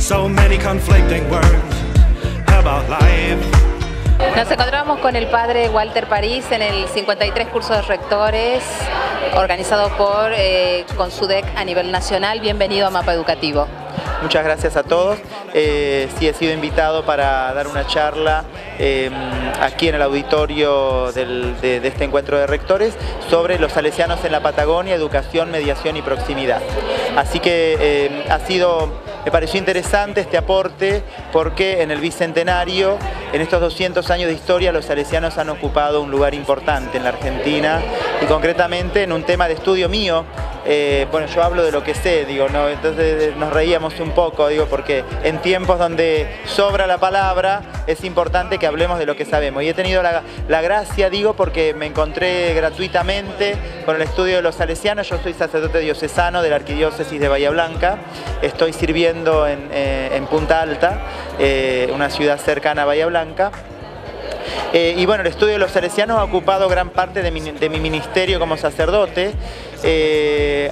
So many conflicting words about life. Nos encontramos con el padre Walter París en el 53 curso de rectores organizado por Consudec a nivel nacional. Bienvenido a Mapa Educativo. Muchas gracias a todos. Sí, he sido invitado para dar una charla aquí en el auditorio de este encuentro de rectores sobre los salesianos en la Patagonia, educación, mediación y proximidad. Así que me pareció interesante este aporte porque en el Bicentenario, en estos 200 años de historia, los salesianos han ocupado un lugar importante en la Argentina y concretamente en un tema de estudio mío. Bueno, yo hablo de lo que sé, digo, ¿no? Entonces nos reíamos un poco, digo, porque en tiempos donde sobra la palabra es importante que hablemos de lo que sabemos. Y he tenido la gracia, digo, porque me encontré gratuitamente con el estudio de los salesianos. Yo soy sacerdote diocesano de la Arquidiócesis de Bahía Blanca. Estoy sirviendo en Punta Alta, una ciudad cercana a Bahía Blanca. Y bueno, el estudio de los salesianos ha ocupado gran parte de mi ministerio como sacerdote,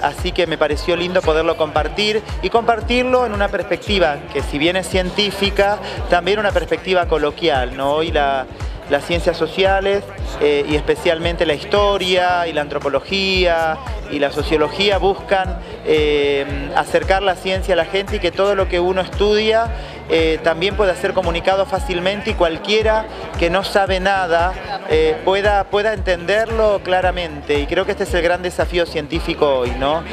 así que me pareció lindo poderlo compartir y compartirlo en una perspectiva que, si bien es científica, también una perspectiva coloquial, ¿no? Hoy las ciencias sociales y especialmente la historia y la antropología y la sociología buscan acercar la ciencia a la gente y que todo lo que uno estudia también pueda ser comunicado fácilmente y cualquiera que no sabe nada pueda entenderlo claramente. Y creo que este es el gran desafío científico hoy, ¿no?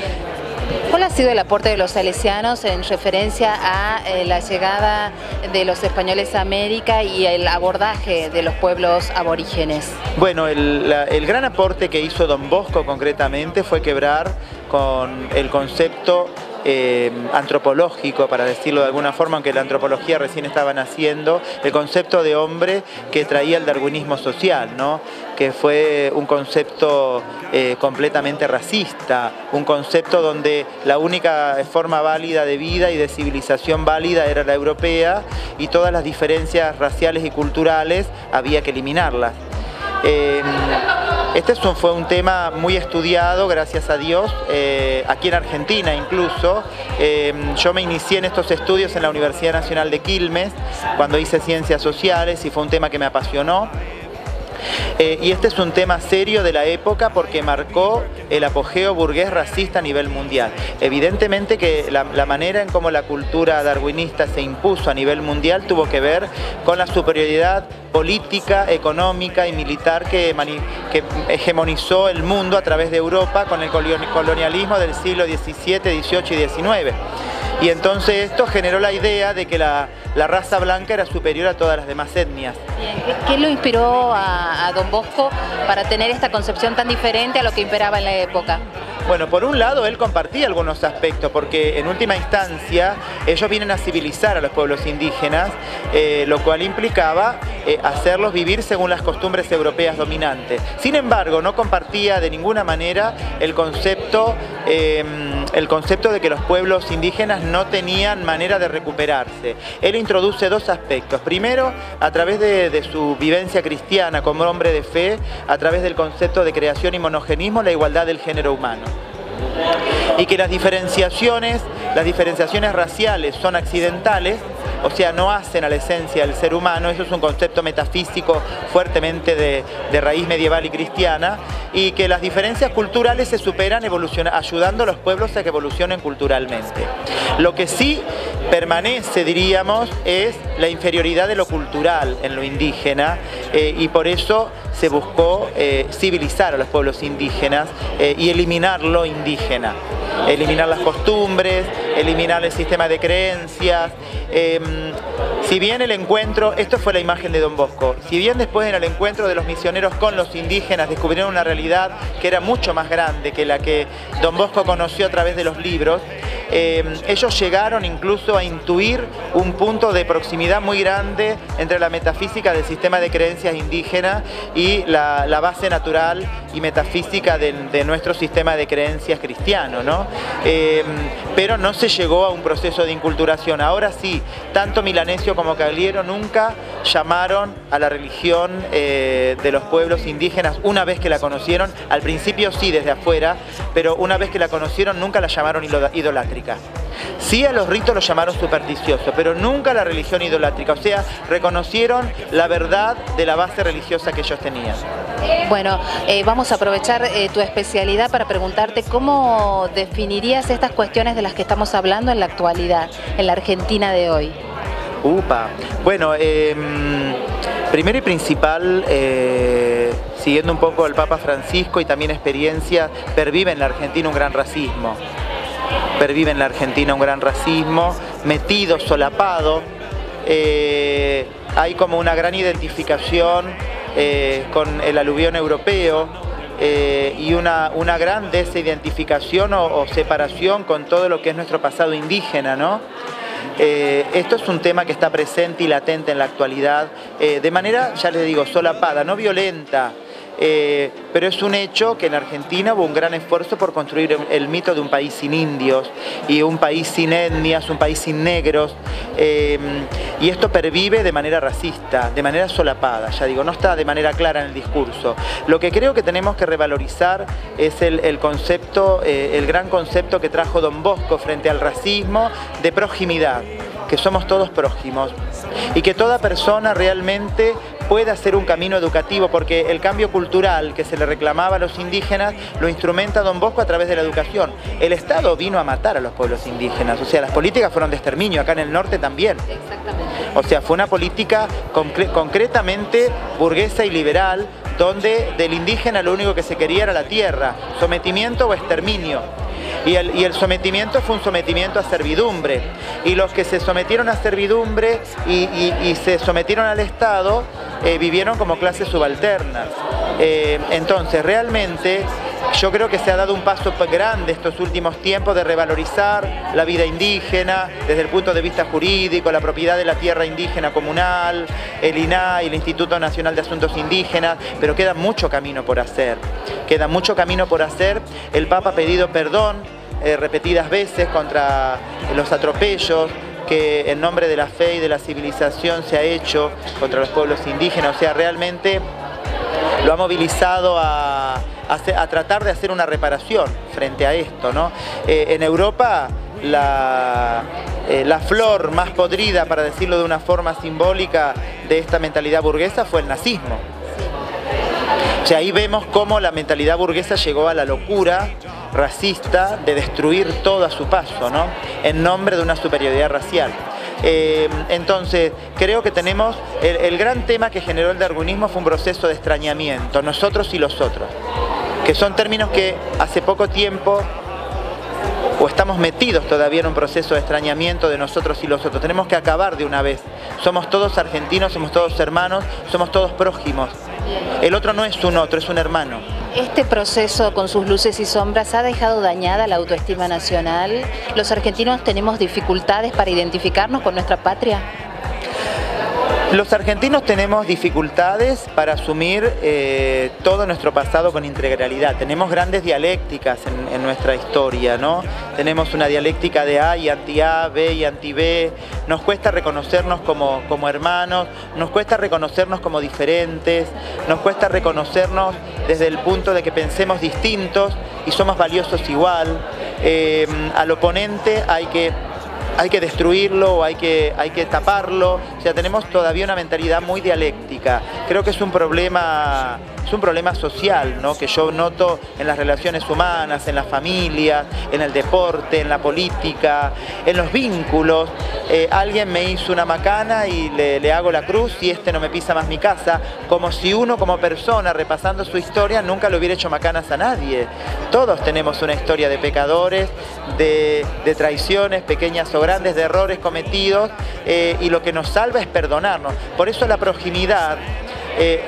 ¿Cuál ha sido el aporte de los salesianos en referencia a la llegada de los españoles a América y el abordaje de los pueblos aborígenes? Bueno, el gran aporte que hizo Don Bosco concretamente fue quebrar con el concepto antropológico, para decirlo de alguna forma, aunque la antropología recién estaba naciendo, el concepto de hombre que traía el darwinismo social, ¿no? Que fue un concepto completamente racista, un concepto donde la única forma válida de vida y de civilización válida era la europea y todas las diferencias raciales y culturales había que eliminarlas. Este fue un tema muy estudiado, gracias a Dios, aquí en Argentina incluso. Yo me inicié en estos estudios en la Universidad Nacional de Quilmes, cuando hice Ciencias Sociales, y fue un tema que me apasionó. Y este es un tema serio de la época porque marcó el apogeo burgués racista a nivel mundial. Evidentemente que la manera en cómo la cultura darwinista se impuso a nivel mundial tuvo que ver con la superioridad política, económica y militar que hegemonizó el mundo a través de Europa con el colonialismo del siglo XVII, XVIII y XIX. Y entonces esto generó la idea de que la raza blanca era superior a todas las demás etnias. Bien. ¿Qué lo inspiró a Don Bosco para tener esta concepción tan diferente a lo que imperaba en la época? Bueno, por un lado él compartía algunos aspectos, porque en última instancia ellos vienen a civilizar a los pueblos indígenas, lo cual implicaba hacerlos vivir según las costumbres europeas dominantes. Sin embargo, no compartía de ninguna manera el concepto de que los pueblos indígenas no tenían manera de recuperarse. Él introduce dos aspectos. Primero, a través de su vivencia cristiana como hombre de fe, a través del concepto de creación y monogenismo, la igualdad del género humano. Y que las diferenciaciones raciales son accidentales, o sea, no hacen a la esencia del ser humano. Eso es un concepto metafísico fuertemente de raíz medieval y cristiana, y que las diferencias culturales se superan ayudando a los pueblos a que evolucionen culturalmente. Lo que sí permanece, diríamos, es la inferioridad de lo cultural en lo indígena, y por eso se buscó civilizar a los pueblos indígenas y eliminar lo indígena, eliminar las costumbres, eliminar el sistema de creencias. Si bien el encuentro, esto fue la imagen de Don Bosco, si bien después en el encuentro de los misioneros con los indígenas descubrieron una realidad que era mucho más grande que la que Don Bosco conoció a través de los libros, ellos llegaron incluso a intuir un punto de proximidad muy grande entre la metafísica del sistema de creencias indígena y la base natural y metafísica de nuestro sistema de creencias cristiano, ¿no? Pero no se llegó a un proceso de inculturación. Ahora sí, tanto Milanesio como Cagliero nunca llamaron a la religión de los pueblos indígenas una vez que la conocieron. Al principio sí, desde afuera, pero una vez que la conocieron nunca la llamaron idolátrica. Sí, a los ritos los llamaron supersticiosos, pero nunca a la religión idolátrica. O sea, reconocieron la verdad de la base religiosa que ellos tenían. Bueno, vamos a aprovechar tu especialidad para preguntarte cómo definirías estas cuestiones de las que estamos hablando en la actualidad, en la Argentina de hoy. Bueno, primero y principal, siguiendo un poco al Papa Francisco y también experiencia, pervive en la Argentina un gran racismo. Pervive en la Argentina un gran racismo, metido, solapado. Hay como una gran identificación con el aluvión europeo y una gran desidentificación o separación con todo lo que es nuestro pasado indígena, ¿no? Esto es un tema que está presente y latente en la actualidad, de manera, ya les digo, solapada, no violenta, pero es un hecho que en Argentina hubo un gran esfuerzo por construir el mito de un país sin indios y un país sin etnias, un país sin negros, y esto pervive de manera racista, de manera solapada, ya digo, no está de manera clara en el discurso. Lo que creo que tenemos que revalorizar es el concepto, el gran concepto que trajo Don Bosco frente al racismo de proximidad, que somos todos prójimos y que toda persona realmente puede hacer un camino educativo, porque el cambio cultural que se le reclamaba a los indígenas lo instrumenta Don Bosco a través de la educación. El Estado vino a matar a los pueblos indígenas, o sea, las políticas fueron de exterminio, acá en el norte también. Exactamente. O sea, fue una política concretamente burguesa y liberal, donde del indígena lo único que se quería era la tierra, sometimiento o exterminio. Y el sometimiento fue un sometimiento a servidumbre. Y los que se sometieron a servidumbre y se sometieron al Estado vivieron como clases subalternas. Entonces, realmente, yo creo que se ha dado un paso grande estos últimos tiempos de revalorizar la vida indígena desde el punto de vista jurídico, la propiedad de la tierra indígena comunal, el INAI, el Instituto Nacional de Asuntos Indígenas, pero queda mucho camino por hacer. Queda mucho camino por hacer. El Papa ha pedido perdón repetidas veces contra los atropellos que en nombre de la fe y de la civilización se ha hecho contra los pueblos indígenas. O sea, realmente lo ha movilizado a tratar de hacer una reparación frente a esto, ¿no? En Europa la flor más podrida, para decirlo de una forma simbólica, de esta mentalidad burguesa fue el nazismo. O sea, ahí vemos cómo la mentalidad burguesa llegó a la locura racista de destruir todo a su paso, ¿no? En nombre de una superioridad racial. Entonces, creo que tenemos, el gran tema que generó el darwinismo fue un proceso de extrañamiento, nosotros y los otros, que son términos que hace poco tiempo, o estamos metidos todavía en un proceso de extrañamiento de nosotros y los otros. Tenemos que acabar de una vez. Somos todos argentinos, somos todos hermanos, somos todos prójimos. El otro no es un otro, es un hermano. Este proceso con sus luces y sombras ha dejado dañada la autoestima nacional. ¿Los argentinos tenemos dificultades para identificarnos con nuestra patria? Los argentinos tenemos dificultades para asumir todo nuestro pasado con integralidad. Tenemos grandes dialécticas en nuestra historia, ¿no? Tenemos una dialéctica de A y anti-A, B y anti-B. Nos cuesta reconocernos como hermanos, nos cuesta reconocernos como diferentes, nos cuesta reconocernos desde el punto de que pensemos distintos y somos valiosos igual. Al oponente hay que destruirlo o hay que taparlo. O sea, tenemos todavía una mentalidad muy dialéctica. Creo que es un problema social, ¿no? Que yo noto en las relaciones humanas, en las familias, en el deporte, en la política, en los vínculos. Alguien me hizo una macana y le hago la cruz y no me pisa más mi casa, como si uno como persona, repasando su historia, nunca le hubiera hecho macanas a nadie. Todos tenemos una historia de pecadores, de traiciones, pequeñas o grandes, de errores cometidos, y lo que nos salva es perdonarnos. Por eso la proximidad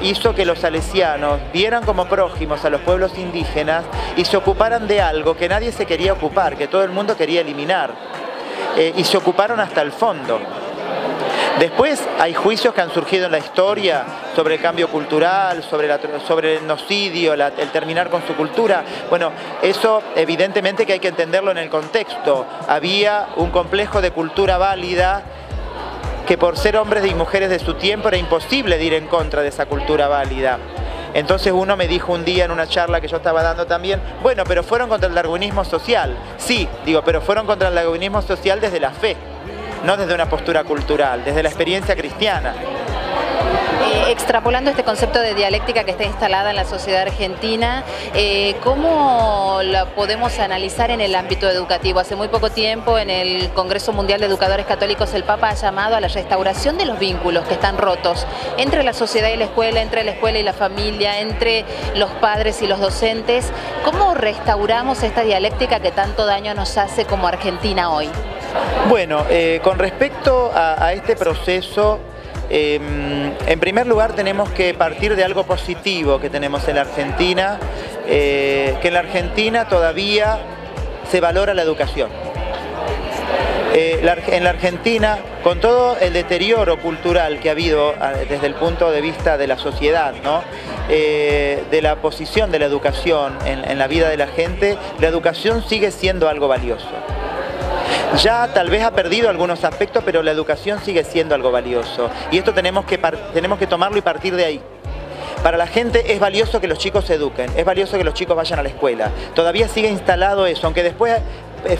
hizo que los salesianos vieran como prójimos a los pueblos indígenas y se ocuparan de algo que nadie se quería ocupar, que todo el mundo quería eliminar, y se ocuparon hasta el fondo. Después hay juicios que han surgido en la historia sobre el cambio cultural, sobre el genocidio, el terminar con su cultura. Bueno, eso evidentemente que hay que entenderlo en el contexto. Había un complejo de cultura válida que por ser hombres y mujeres de su tiempo era imposible de ir en contra de esa cultura válida. Entonces uno me dijo un día en una charla que yo estaba dando también, bueno, pero fueron contra el darwinismo social. Sí, digo, pero fueron contra el darwinismo social desde la fe, no desde una postura cultural, desde la experiencia cristiana. Extrapolando este concepto de dialéctica que está instalada en la sociedad argentina, ¿cómo la podemos analizar en el ámbito educativo? Hace muy poco tiempo en el Congreso Mundial de Educadores Católicos el Papa ha llamado a la restauración de los vínculos que están rotos entre la sociedad y la escuela, entre la escuela y la familia, entre los padres y los docentes. ¿Cómo restauramos esta dialéctica que tanto daño nos hace como Argentina hoy? Bueno, con respecto a este proceso, en primer lugar tenemos que partir de algo positivo que tenemos en la Argentina, que en la Argentina todavía se valora la educación. En la Argentina, con todo el deterioro cultural que ha habido desde el punto de vista de la sociedad, ¿no? De la posición de la educación en la vida de la gente, la educación sigue siendo algo valioso. Ya tal vez ha perdido algunos aspectos, pero la educación sigue siendo algo valioso. Y esto tenemos que tomarlo y partir de ahí. Para la gente es valioso que los chicos se eduquen, es valioso que los chicos vayan a la escuela. Todavía sigue instalado eso, aunque después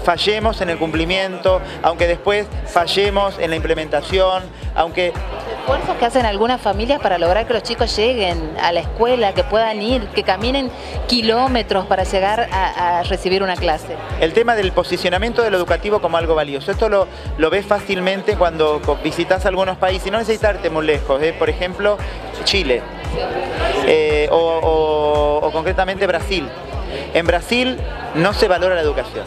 fallemos en el cumplimiento, aunque después fallemos en la implementación, aunque... Esfuerzos que hacen algunas familias para lograr que los chicos lleguen a la escuela, que puedan ir, que caminen kilómetros para llegar a recibir una clase. El tema del posicionamiento de lo educativo como algo valioso, esto lo ves fácilmente cuando visitas algunos países, no necesitas irte muy lejos, por ejemplo, Chile, o concretamente Brasil. En Brasil no se valora la educación.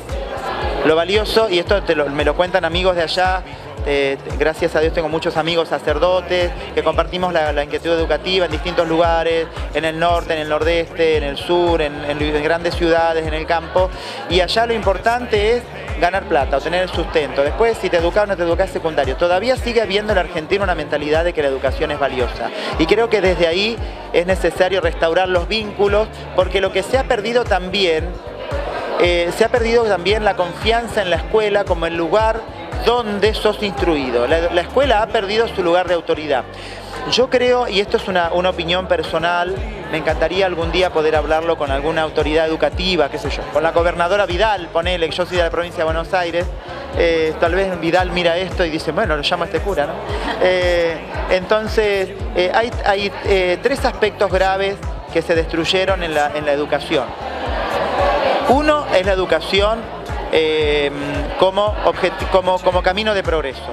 Lo valioso, y esto me lo cuentan amigos de allá, gracias a Dios tengo muchos amigos sacerdotes que compartimos la inquietud educativa en distintos lugares, en el norte, en el nordeste, en el sur, en grandes ciudades, en el campo, y allá lo importante es ganar plata, obtener el sustento. Después, si te educas o no te educas, es secundario. Todavía sigue habiendo en la Argentina una mentalidad de que la educación es valiosa. Y creo que desde ahí es necesario restaurar los vínculos, porque lo que se ha perdido también, la confianza en la escuela como el lugar donde sos instruido. La escuela ha perdido su lugar de autoridad. Yo creo, y esto es una opinión personal, me encantaría algún día poder hablarlo con alguna autoridad educativa, qué sé yo, con la gobernadora Vidal, ponele, que yo soy de la provincia de Buenos Aires, tal vez Vidal mira esto y dice, bueno, lo llamo a este cura, ¿no? Entonces, hay tres aspectos graves que se destruyeron en la educación. Uno es la educación como camino de progreso.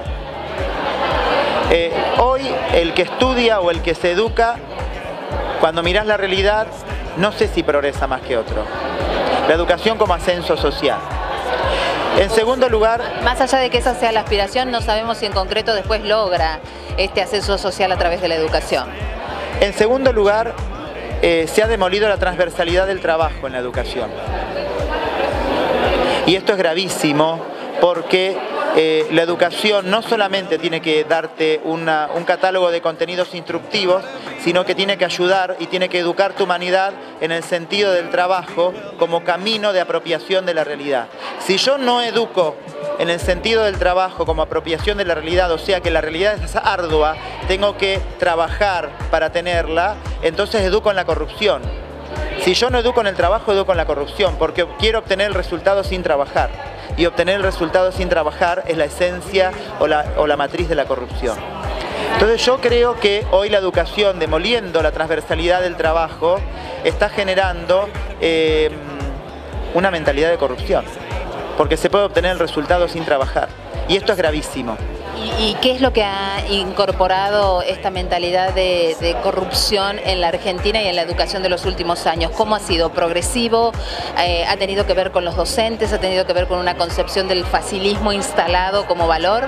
Hoy el que estudia o el que se educa, cuando mirás la realidad, no sé si progresa más que otro. La educación como ascenso social. En segundo lugar... Más allá de que esa sea la aspiración, no sabemos si en concreto después logra este ascenso social a través de la educación. En segundo lugar, se ha demolido la transversalidad del trabajo en la educación. Y esto es gravísimo porque la educación no solamente tiene que darte un catálogo de contenidos instructivos, sino que tiene que ayudar y tiene que educar tu humanidad en el sentido del trabajo como camino de apropiación de la realidad. Si yo no educo en el sentido del trabajo como apropiación de la realidad, o sea que la realidad es ardua, tengo que trabajar para tenerla, entonces educo en la corrupción. Si yo no educo en el trabajo, educo en la corrupción, porque quiero obtener el resultado sin trabajar. Y obtener el resultado sin trabajar es la esencia o la matriz de la corrupción. Entonces yo creo que hoy la educación, demoliendo la transversalidad del trabajo, está generando una mentalidad de corrupción, porque se puede obtener el resultado sin trabajar. Y esto es gravísimo. ¿Y qué es lo que ha incorporado esta mentalidad de corrupción en la Argentina y en la educación de los últimos años? ¿Cómo ha sido? ¿Progresivo? ¿Ha tenido que ver con los docentes? ¿Ha tenido que ver con una concepción del facilismo instalado como valor?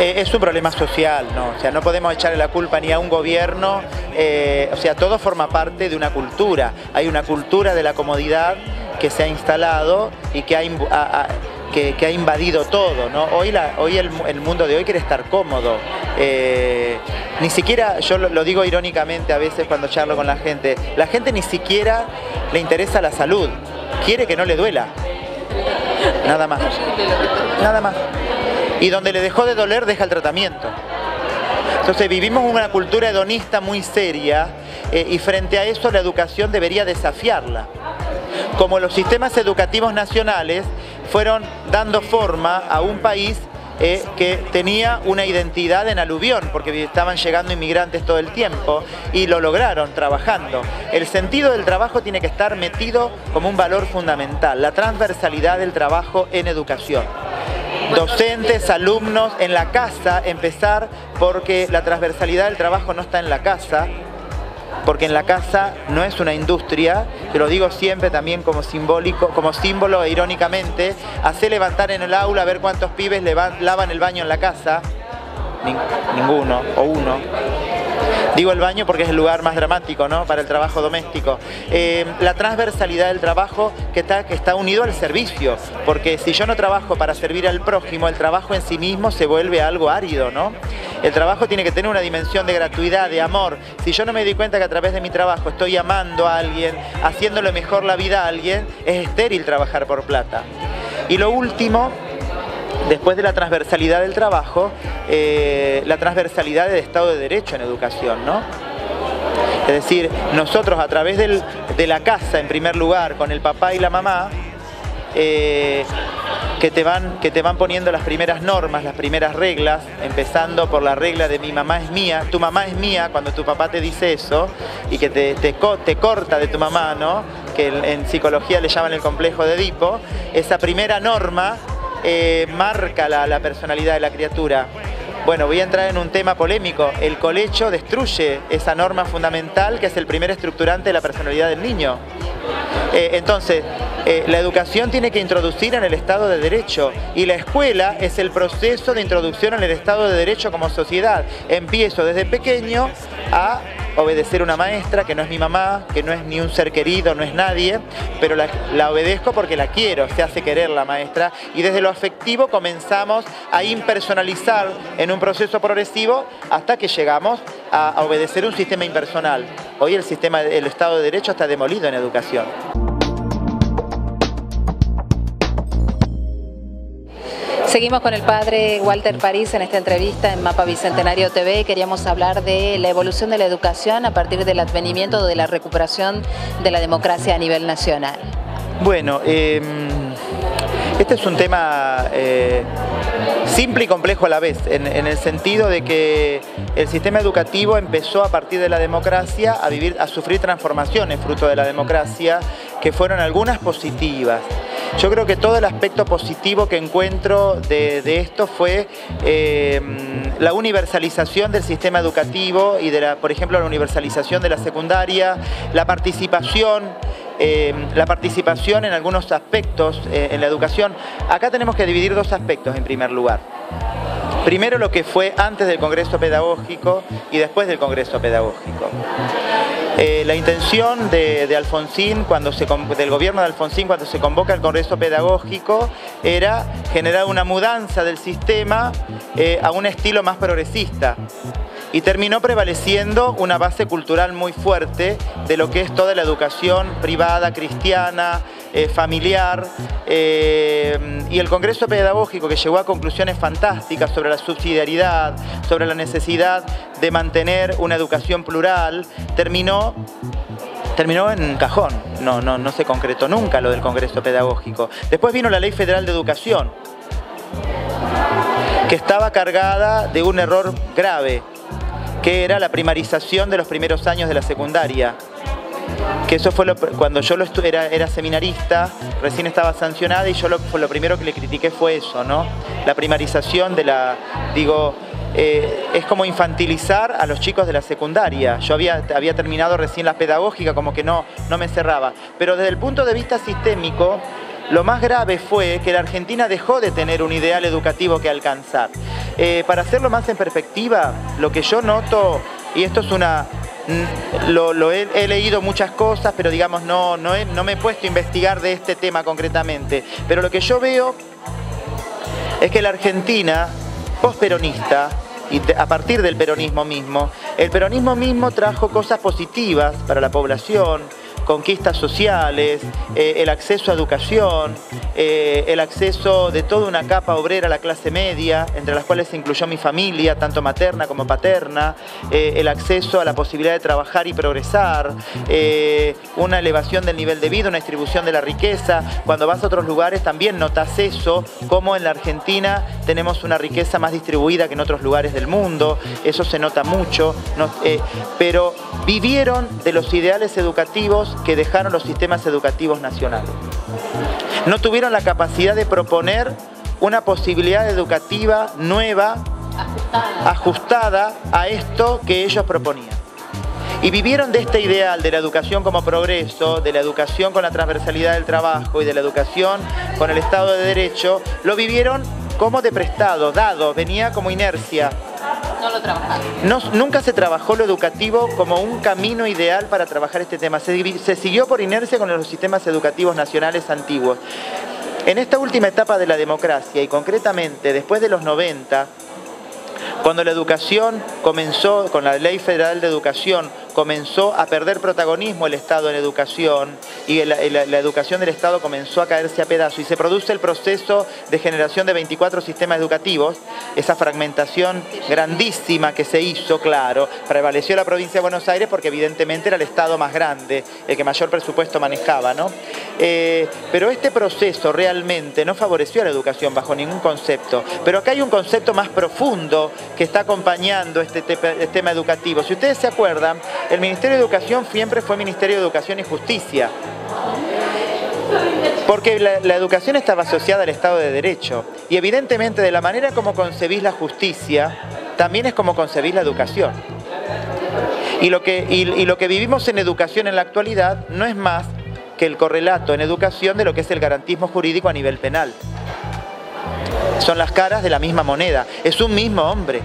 Es un problema social, ¿no? O sea, no podemos echarle la culpa ni a un gobierno, o sea, todo forma parte de una cultura. Hay una cultura de la comodidad que se ha instalado y que ha invadido todo, ¿no? Hoy el mundo de hoy quiere estar cómodo. Ni siquiera, yo lo digo irónicamente a veces cuando charlo con la gente ni siquiera le interesa la salud, quiere que no le duela. Nada más. Nada más. Y donde le dejó de doler, deja el tratamiento. Entonces vivimos una cultura hedonista muy seria y frente a eso la educación debería desafiarla. Como los sistemas educativos nacionales fueron dando forma a un país que tenía una identidad en aluvión, porque estaban llegando inmigrantes todo el tiempo y lo lograron trabajando. El sentido del trabajo tiene que estar metido como un valor fundamental, la transversalidad del trabajo en educación. Docentes, alumnos, en la casa, empezar porque la transversalidad del trabajo no está en la casa, porque en la casa no es una industria, te lo digo siempre también como símbolo e irónicamente, hacer levantar en el aula a ver cuántos pibes lavan el baño en la casa, ninguno o uno. Digo el baño porque es el lugar más dramático, ¿no?, para el trabajo doméstico. La transversalidad del trabajo que está unido al servicio, porque si yo no trabajo para servir al prójimo, el trabajo en sí mismo se vuelve algo árido, ¿no? El trabajo tiene que tener una dimensión de gratuidad, de amor. Si yo no me doy cuenta que a través de mi trabajo estoy amando a alguien, haciéndole mejor la vida a alguien, es estéril trabajar por plata. Y lo último, después de la transversalidad del trabajo, la transversalidad del Estado de Derecho en educación, ¿no? Es decir, nosotros a través de la casa, en primer lugar, con el papá y la mamá, que te van poniendo las primeras normas, las primeras reglas, empezando por la regla de mi mamá es mía, tu mamá es mía, cuando tu papá te dice eso, y que te corta de tu mamá, ¿no?, que en psicología le llaman el complejo de Edipo, esa primera norma marca la personalidad de la criatura. Bueno, voy a entrar en un tema polémico. El colecho destruye esa norma fundamental que es el primer estructurante de la personalidad del niño. Entonces, la educación tiene que introducir en el Estado de Derecho y la escuela es el proceso de introducción en el Estado de Derecho como sociedad. Empiezo desde pequeño a obedecer a una maestra que no es mi mamá, que no es ni un ser querido, no es nadie, pero la obedezco porque la quiero, se hace querer la maestra, y desde lo afectivo comenzamos a impersonalizar en un proceso progresivo hasta que llegamos a obedecer un sistema impersonal. Hoy el Estado de Derecho está demolido en educación. Seguimos con el padre Walter París en esta entrevista en Mapa Bicentenario TV. Queríamos hablar de la evolución de la educación a partir del advenimiento de la recuperación de la democracia a nivel nacional. Bueno, este es un tema simple y complejo a la vez, en el sentido de que el sistema educativo empezó a partir de la democracia a sufrir transformaciones fruto de la democracia, que fueron algunas positivas. Yo creo que todo el aspecto positivo que encuentro de esto fue la universalización del sistema educativo y por ejemplo, la universalización de la secundaria, la participación en algunos aspectos en la educación. Acá tenemos que dividir dos aspectos en primer lugar. Primero, lo que fue antes del Congreso Pedagógico y después del Congreso Pedagógico. La intención de Alfonsín, del gobierno de Alfonsín, cuando se convoca el Congreso Pedagógico, era generar una mudanza del sistema a un estilo más progresista. Y terminó prevaleciendo una base cultural muy fuerte de lo que es toda la educación privada, cristiana, familiar, y el Congreso Pedagógico, que llegó a conclusiones fantásticas sobre la subsidiariedad, sobre la necesidad de mantener una educación plural, terminó en un cajón. No se concretó nunca lo del Congreso Pedagógico. Después vino la Ley Federal de Educación, que estaba cargada de un error grave, que era la primarización de los primeros años de la secundaria. Que eso fue cuando yo era seminarista, recién estaba sancionada, y yo lo primero que le critiqué fue eso, ¿no? La primarización es como infantilizar a los chicos de la secundaria. Yo había terminado recién la pedagógica, como que no me cerraba. Pero desde el punto de vista sistémico, lo más grave fue que la Argentina dejó de tener un ideal educativo que alcanzar. Para hacerlo más en perspectiva, lo que yo noto, y esto es he leído muchas cosas, pero digamos no me he puesto a investigar de este tema concretamente, pero lo que yo veo es que la Argentina posperonista, y a partir del peronismo mismo, el peronismo mismo trajo cosas positivas para la población, conquistas sociales, el acceso a educación, el acceso de toda una capa obrera a la clase media, entre las cuales se incluyó mi familia, tanto materna como paterna, el acceso a la posibilidad de trabajar y progresar, una elevación del nivel de vida, una distribución de la riqueza. Cuando vas a otros lugares también notas eso, como en la Argentina tenemos una riqueza más distribuida que en otros lugares del mundo, eso se nota mucho, pero vivieron de los ideales educativos que dejaron los sistemas educativos nacionales. No tuvieron la capacidad de proponer una posibilidad educativa nueva, ajustada a esto que ellos proponían. Y vivieron de este ideal de la educación como progreso, de la educación con la transversalidad del trabajo y de la educación con el Estado de Derecho, lo vivieron como de prestado, dado, venía como inercia. No lo trabajaron. Nunca se trabajó lo educativo como un camino ideal para trabajar este tema. Se siguió por inercia con los sistemas educativos nacionales antiguos. En esta última etapa de la democracia y concretamente después de los 90, cuando la educación comenzó, con la Ley Federal de Educación, comenzó a perder protagonismo el Estado en educación y la educación del Estado comenzó a caerse a pedazos y se produce el proceso de generación de 24 sistemas educativos, esa fragmentación grandísima que se hizo, claro, prevaleció la provincia de Buenos Aires porque evidentemente era el Estado más grande, el que mayor presupuesto manejaba, ¿no? Pero este proceso realmente no favoreció a la educación bajo ningún concepto, pero acá hay un concepto más profundo que está acompañando este tema educativo. Si ustedes se acuerdan, el Ministerio de Educación siempre fue Ministerio de Educación y Justicia, porque la educación estaba asociada al Estado de Derecho y evidentemente de la manera como concebís la justicia, también es como concebís la educación. Y lo que vivimos en educación en la actualidad no es más que el correlato en educación de lo que es el garantismo jurídico a nivel penal. Son las caras de la misma moneda, es un mismo hombre.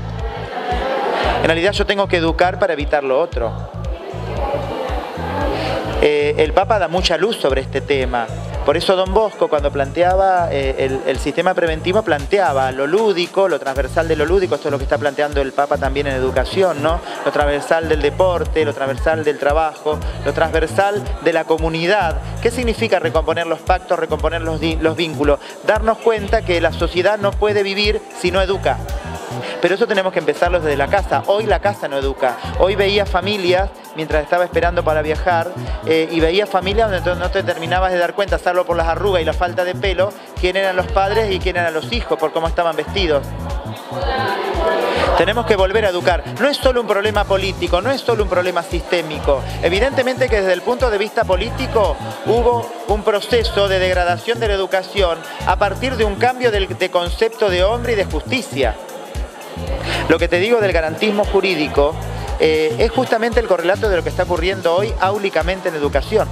En realidad yo tengo que educar para evitar lo otro. El Papa da mucha luz sobre este tema. Por eso Don Bosco, cuando planteaba el sistema preventivo, planteaba lo lúdico, lo transversal de lo lúdico, esto es lo que está planteando el Papa también en educación, ¿no? Lo transversal del deporte, lo transversal del trabajo, lo transversal de la comunidad. ¿Qué significa recomponer los pactos, recomponer los vínculos? Darnos cuenta que la sociedad no puede vivir si no educa. Pero eso tenemos que empezarlo desde la casa. Hoy la casa no educa. Hoy veía familias, mientras estaba esperando para viajar, y veía familias donde no te terminabas de dar cuenta, salvo por las arrugas y la falta de pelo, quién eran los padres y quién eran los hijos, por cómo estaban vestidos. Tenemos que volver a educar. No es solo un problema político, no es solo un problema sistémico. Evidentemente que desde el punto de vista político hubo un proceso de degradación de la educación a partir de un cambio de concepto de hombre y de justicia. Lo que te digo del garantismo jurídico es justamente el correlato de lo que está ocurriendo hoy áulicamente en educación.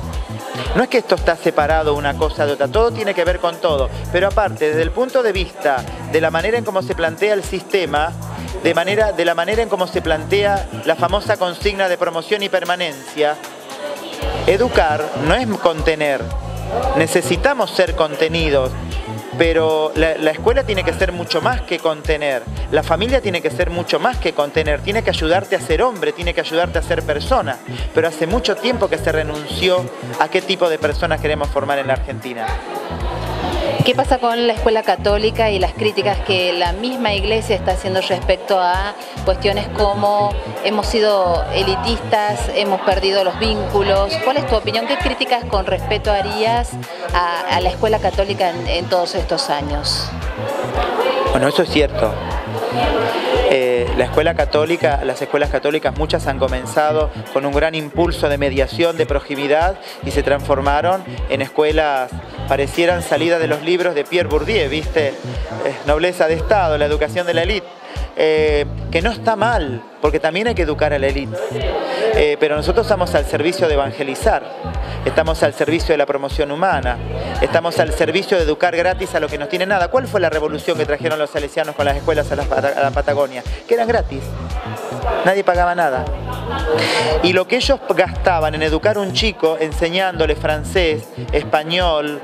No es que esto está separado una cosa de otra, todo tiene que ver con todo, pero aparte, desde el punto de vista de la manera en cómo se plantea el sistema, de la manera en cómo se plantea la famosa consigna de promoción y permanencia, educar no es contener, necesitamos ser contenidos. Pero la escuela tiene que ser mucho más que contener, la familia tiene que ser mucho más que contener, tiene que ayudarte a ser hombre, tiene que ayudarte a ser persona. Pero hace mucho tiempo que se renunció a qué tipo de personas queremos formar en la Argentina. ¿Qué pasa con la escuela católica y las críticas que la misma iglesia está haciendo respecto a cuestiones como hemos sido elitistas, hemos perdido los vínculos? ¿Cuál es tu opinión? ¿Qué críticas con respeto harías a la escuela católica en todos estos años? Bueno, eso es cierto. La escuela católica, las escuelas católicas, muchas han comenzado con un gran impulso de mediación, de proximidad y se transformaron en escuelas, parecieran salidas de los libros de Pierre Bourdieu, ¿viste? Nobleza de Estado, la educación de la élite. Que no está mal, porque también hay que educar a la élite. Pero nosotros estamos al servicio de evangelizar, estamos al servicio de la promoción humana, estamos al servicio de educar gratis a lo que no tiene nada. ¿Cuál fue la revolución que trajeron los salesianos con las escuelas a la Patagonia? Que eran gratis, nadie pagaba nada. Y lo que ellos gastaban en educar a un chico, enseñándole francés, español,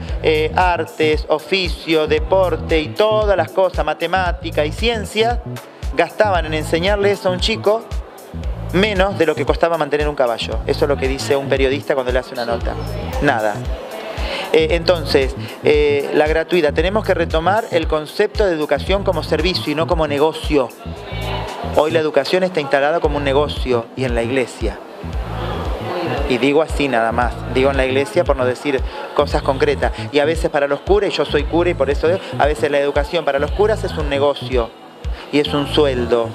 artes, oficio, deporte y todas las cosas, matemática y ciencia, gastaban en enseñarle eso a un chico menos de lo que costaba mantener un caballo. Eso es lo que dice un periodista cuando le hace una nota. Nada. Entonces, la gratuidad, tenemos que retomar el concepto de educación como servicio y no como negocio. Hoy la educación está instalada como un negocio y en la iglesia. Y digo así nada más, digo en la iglesia por no decir cosas concretas. Y a veces para los curas, y yo soy cura y por eso a veces la educación para los curas es un negocio y es un sueldo.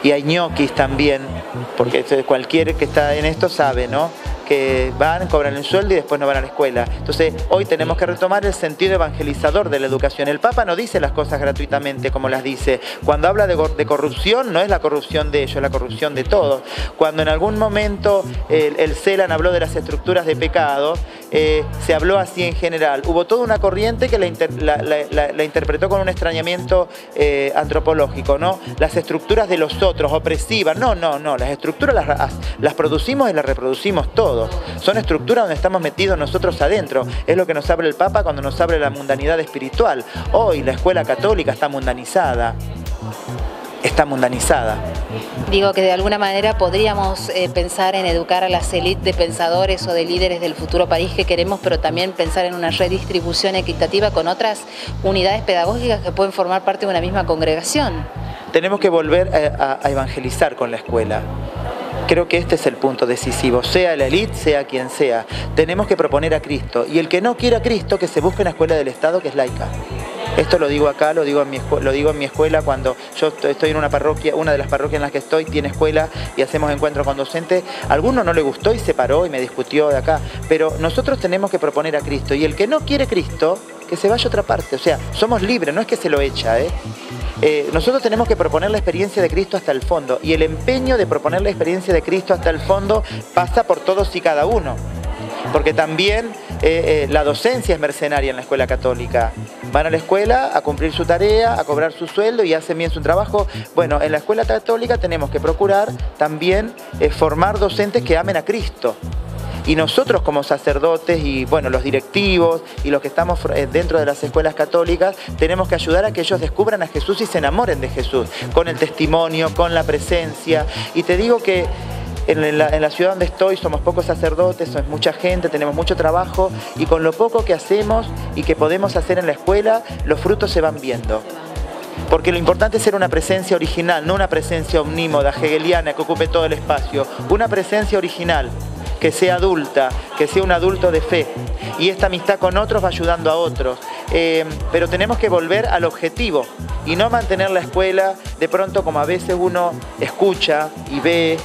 Y hay ñoquis también, porque cualquiera que está en esto sabe, ¿no? Que van, cobran el sueldo y después no van a la escuela. Entonces, hoy tenemos que retomar el sentido evangelizador de la educación. El Papa no dice las cosas gratuitamente como las dice. Cuando habla de corrupción, no es la corrupción de ellos, es la corrupción de todos. Cuando en algún momento el CELAN habló de las estructuras de pecado, se habló así en general. Hubo toda una corriente que la interpretó con un extrañamiento antropológico, ¿no? Las estructuras de los otros, opresivas. No, las estructuras las producimos y las reproducimos todos. Son estructuras donde estamos metidos nosotros adentro. Es lo que nos habla el Papa cuando nos habla de la mundanidad espiritual. Hoy la escuela católica está mundanizada. Está mundanizada. Digo que de alguna manera podríamos pensar en educar a las élites de pensadores o de líderes del futuro país que queremos, pero también pensar en una redistribución equitativa con otras unidades pedagógicas que pueden formar parte de una misma congregación. Tenemos que volver a evangelizar con la escuela. Creo que este es el punto decisivo, sea la élite, sea quien sea. Tenemos que proponer a Cristo. Y el que no quiera a Cristo, que se busque una escuela del Estado que es laica. Esto lo digo acá, lo digo en mi escuela cuando yo estoy en una parroquia, una de las parroquias en las que estoy tiene escuela y hacemos encuentros con docentes. A alguno no le gustó y se paró y me discutió de acá. Pero nosotros tenemos que proponer a Cristo. Y el que no quiere Cristo, que se vaya a otra parte. O sea, somos libres, no es que se lo echa, nosotros tenemos que proponer la experiencia de Cristo hasta el fondo y el empeño de proponer la experiencia de Cristo hasta el fondo pasa por todos y cada uno, porque también la docencia es mercenaria en la escuela católica. Van a la escuela a cumplir su tarea, a cobrar su sueldo y hacen bien su trabajo. Bueno, en la escuela católica tenemos que procurar también formar docentes que amen a Cristo. Y nosotros como sacerdotes y bueno, los directivos y los que estamos dentro de las escuelas católicas tenemos que ayudar a que ellos descubran a Jesús y se enamoren de Jesús, con el testimonio, con la presencia. Y te digo que en la ciudad donde estoy somos pocos sacerdotes, somos mucha gente, tenemos mucho trabajo y con lo poco que hacemos y que podemos hacer en la escuela, los frutos se van viendo. Porque lo importante es ser una presencia original, no una presencia omnímoda, hegeliana, que ocupe todo el espacio. Una presencia original, que sea adulta, que sea un adulto de fe. Y esta amistad con otros va ayudando a otros. Pero tenemos que volver al objetivo y no mantener la escuela de pronto como a veces uno escucha y ve,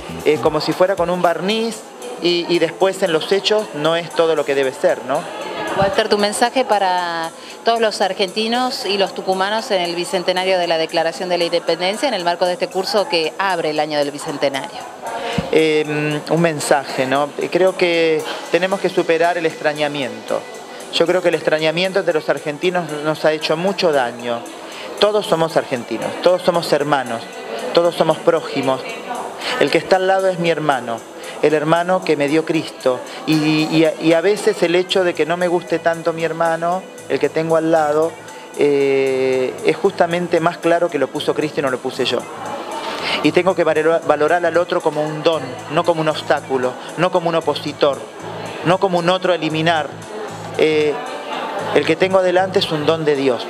como si fuera con un barniz y después en los hechos no es todo lo que debe ser, ¿no? Walter, tu mensaje para todos los argentinos y los tucumanos en el Bicentenario de la Declaración de la Independencia en el marco de este curso que abre el año del Bicentenario. Un mensaje, ¿no? Creo que tenemos que superar el extrañamiento. Yo creo que el extrañamiento entre los argentinos nos ha hecho mucho daño. Todos somos argentinos, todos somos hermanos, todos somos prójimos. El que está al lado es mi hermano. El hermano que me dio Cristo y a veces el hecho de que no me guste tanto mi hermano, el que tengo al lado, es justamente más claro que lo puso Cristo y no lo puse yo. Y tengo que valorar al otro como un don, no como un obstáculo, no como un opositor, no como un otro a eliminar. El que tengo adelante es un don de Dios,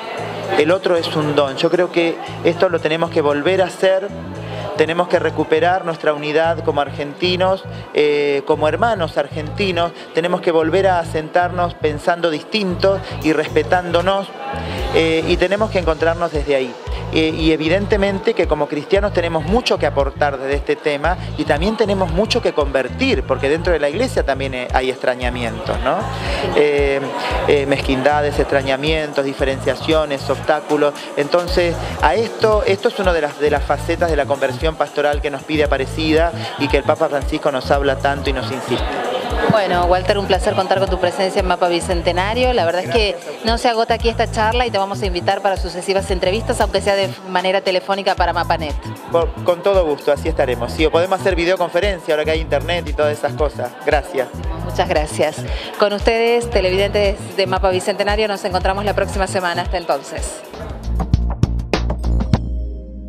el otro es un don. Yo creo que esto lo tenemos que volver a hacer. Tenemos que recuperar nuestra unidad como argentinos, como hermanos argentinos. Tenemos que volver a sentarnos pensando distintos y respetándonos. Y tenemos que encontrarnos desde ahí. Y evidentemente que como cristianos tenemos mucho que aportar desde este tema y también tenemos mucho que convertir, porque dentro de la iglesia también hay extrañamientos, ¿no? Mezquindades, extrañamientos, diferenciaciones, obstáculos. Entonces, esto es una de las facetas de la conversión pastoral que nos pide Aparecida y que el Papa Francisco nos habla tanto y nos insiste. Bueno, Walter, un placer contar con tu presencia en Mapa Bicentenario. La verdad es que no se agota aquí esta charla y te vamos a invitar para sucesivas entrevistas, aunque sea de manera telefónica para Mapanet. Con todo gusto, así estaremos. Sí, o podemos hacer videoconferencia ahora que hay internet y todas esas cosas. Gracias. Muchas gracias. Con ustedes, televidentes de Mapa Bicentenario, nos encontramos la próxima semana. Hasta entonces.